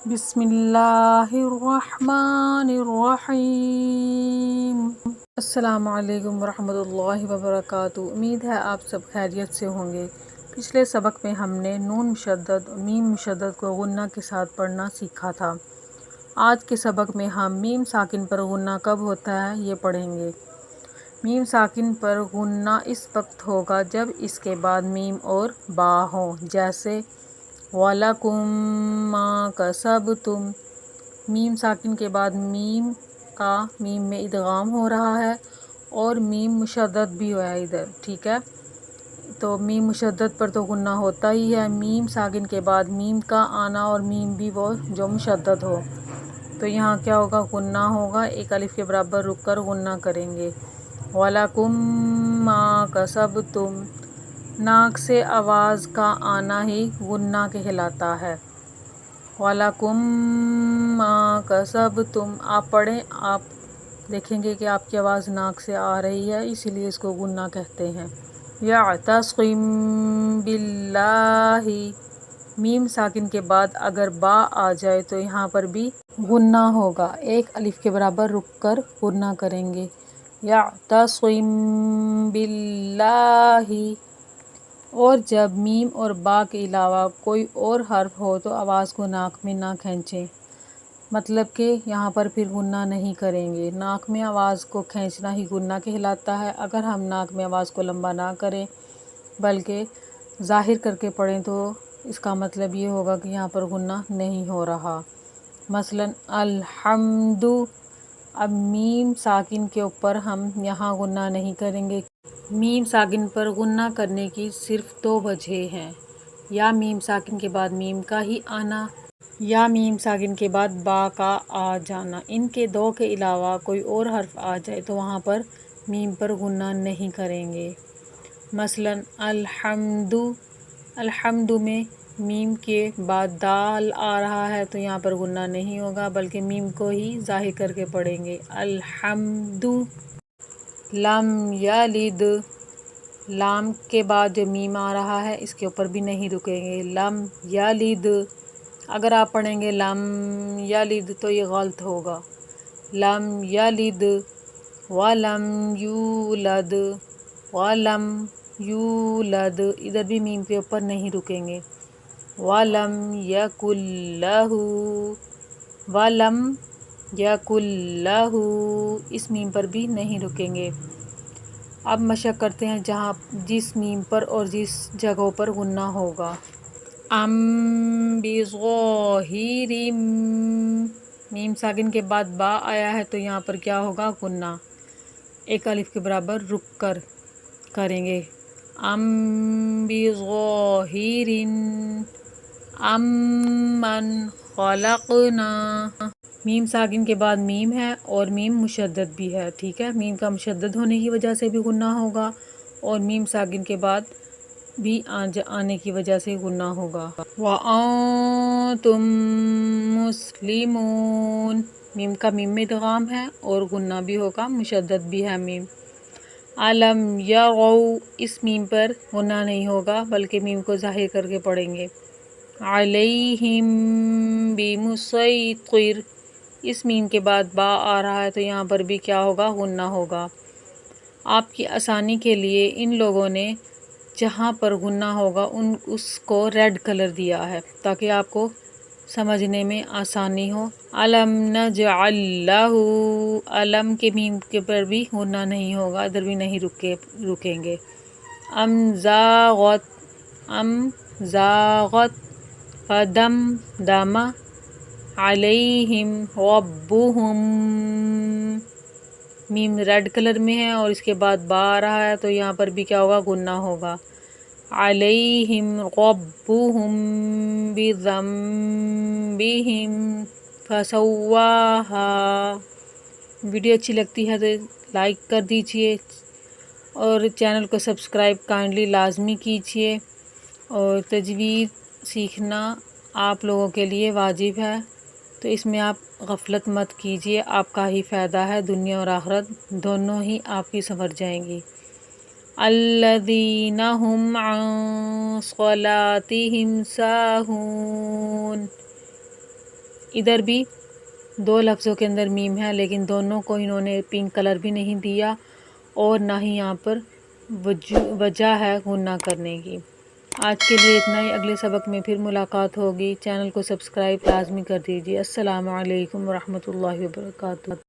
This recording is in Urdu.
بسم اللہ الرحمن الرحیم۔ السلام علیکم ورحمۃ اللہ وبرکاتہ۔ امید ہے آپ سب خیریت سے ہوں گے۔ پچھلے سبق میں ہم نے نون مشدد میم مشدد کو غنہ کے ساتھ پڑھنا سیکھا تھا۔ آج کے سبق میں ہم میم ساکن پر غنہ کب ہوتا ہے یہ پڑھیں گے۔ میم ساکن پر غنہ اس وقت ہوگا جب اس کے بعد میم اور با ہوں، جیسے وَلَكُم مَّا كَسَبْتُم۔ میم ساکن کے بعد میم کا میم میں ادغام ہو رہا ہے اور میم مشدد بھی ہوا ہے ادھر، ٹھیک ہے۔ تو میم مشدد پر تو غنہ ہوتا ہی ہے، میم ساکن کے بعد میم کا آنا اور میم بھی وہ جو مشدد ہو، تو یہاں کیا ہوگا؟ غنہ ہوگا، ایک الف کے برابر رک کر غنہ کریں گے۔ وَلَكُم مَّا كَسَبْتُم، ناک سے آواز کا آنا ہی غنہ کہلاتا ہے۔ وَلَكُم مَّا كَسَبْتُم، آپ پڑھیں، آپ دیکھیں گے کہ آپ کی آواز ناک سے آ رہی ہے، اسی لیے اس کو غنہ کہتے ہیں۔ یعتصم باللہ، میم ساکن کے بعد اگر با آ جائے تو یہاں پر بھی غنہ ہوگا، ایک الف کے برابر رک کر غنہ کریں گے۔ یعتصم باللہ، اور جب میم اور با کے علاوہ کوئی اور حرف ہو تو آواز کو ناک میں نہ کھینچیں، مطلب کہ یہاں پر پھر غنہ نہیں کریں گے۔ ناک میں آواز کو کھینچنا ہی غنہ کہلاتا ہے۔ اگر ہم ناک میں آواز کو لمبا نہ کریں بلکہ ظاہر کر کے پڑھیں تو اس کا مطلب یہ ہوگا کہ یہاں پر غنہ نہیں ہو رہا۔ مثلاً الحمد، اب میم ساکن کے اوپر ہم یہاں غنہ نہیں کریں گے۔ میم ساکن پر غنہ کرنے کی صرف دو وجہ ہیں، یا میم ساکن کے بعد میم کا ہی آنا یا میم ساکن کے بعد با کا آ جانا۔ ان کے دو کے علاوہ کوئی اور حرف آ جائے تو وہاں پر میم پر غنہ نہیں کریں گے۔ مثلاً الحمد، الحمد میں میم کے بعد دال آ رہا ہے تو یہاں پر غنہ نہیں ہوگا بلکہ میم کو ہی ظاہر کر کے پڑھیں گے، الحمد۔ لم یلد، لام کے بعد جو میم آ رہا ہے اس کے اوپر بھی نہیں رکیں گے، لم یلد۔ اگر آپ پڑھیں گے لم یلد تو یہ غلط ہوگا، لم یلد۔ ولم یولد، ولم یولد، ادھر بھی میم کے اوپر نہیں رکیں گے۔ ولم یکن لہ، ولم یکن لہ، اس میم پر بھی نہیں رکیں گے۔ اب مشق کرتے ہیں جس میم پر اور جس جگہوں پر غنہ ہوگا۔ ام بظاہر، میم ساکن کے بعد با آیا ہے تو یہاں پر کیا ہوگا؟ غنہ، ایک الف کے برابر رک کر کریں گے۔ ام بظاہر، ام من خلقنا، میم ساکن کے بعد میم ہے اور میم مشدد بھی ہے، ٹھیک ہے۔ میم کا مشدد ہونے کی وجہ سے بھی غنہ ہوگا اور میم ساکن کے بعد بھی آنے کی وجہ سے غنہ ہوگا۔ وَأَنْتُمْ مُسْلِمُونَ، میم کا میم میں ادغام ہے اور غنہ بھی ہوگا، مشدد بھی ہے میم۔ أَلَمْ يَرَوْا، اس میم پر غنہ نہیں ہوگا بلکہ میم کو ظاہر کر کے پڑھیں گے۔ عَلَيْهِمْ بِمُصَيْطِرٍ، اس میم کے بعد با آ رہا ہے تو یہاں پر بھی کیا ہوگا؟ غنہ ہوگا۔ آپ کی آسانی کے لیے ان لوگوں نے جہاں پر غنہ ہوگا اس کو ریڈ کلر دیا ہے تاکہ آپ کو سمجھنے میں آسانی ہو۔ أَلَمْ نَجْعَلْ لَهُ، علم کے میم کے پر بھی غنہ نہیں ہوگا، ادھر بھی نہیں رکیں گے۔ ام زاغت، ام زاغت، فدمدم علیہم ربہم، میم ریڈ کلر میں ہے اور اس کے بعد با آ رہا ہے تو یہاں پر بھی کیا ہوگا؟ غنہ ہوگا۔ علیہم ربہم بذنبہم فسواہا، ویڈیو اچھی لگتی ہے تو لائک کر دیجئے اور چینل کو سبسکرائب کائنڈلی لازمی کیجئے، اور تجوید سیکھنا آپ لوگوں کے لیے واجب ہے، تو اس میں آپ غفلت مت کیجئے، آپ کا ہی فائدہ ہے، دنیا اور آخرت دونوں ہی آپ کی سنور جائیں گی۔ الذین ھم عن صلاتہم ساہون، ادھر بھی 2 لفظوں کے اندر میم ہے، لیکن دونوں کو انہوں نے پنک کلر بھی نہیں دیا اور نہ ہی یہاں پر وجہ ہے غنہ کرنے کی۔ آج کے لیے اتنا ہی، اگلے سبق میں پھر ملاقات ہوگی۔ چینل کو سبسکرائب لازمی کر دیجیے۔ السلام علیکم ورحمۃ اللہ وبرکاتہ۔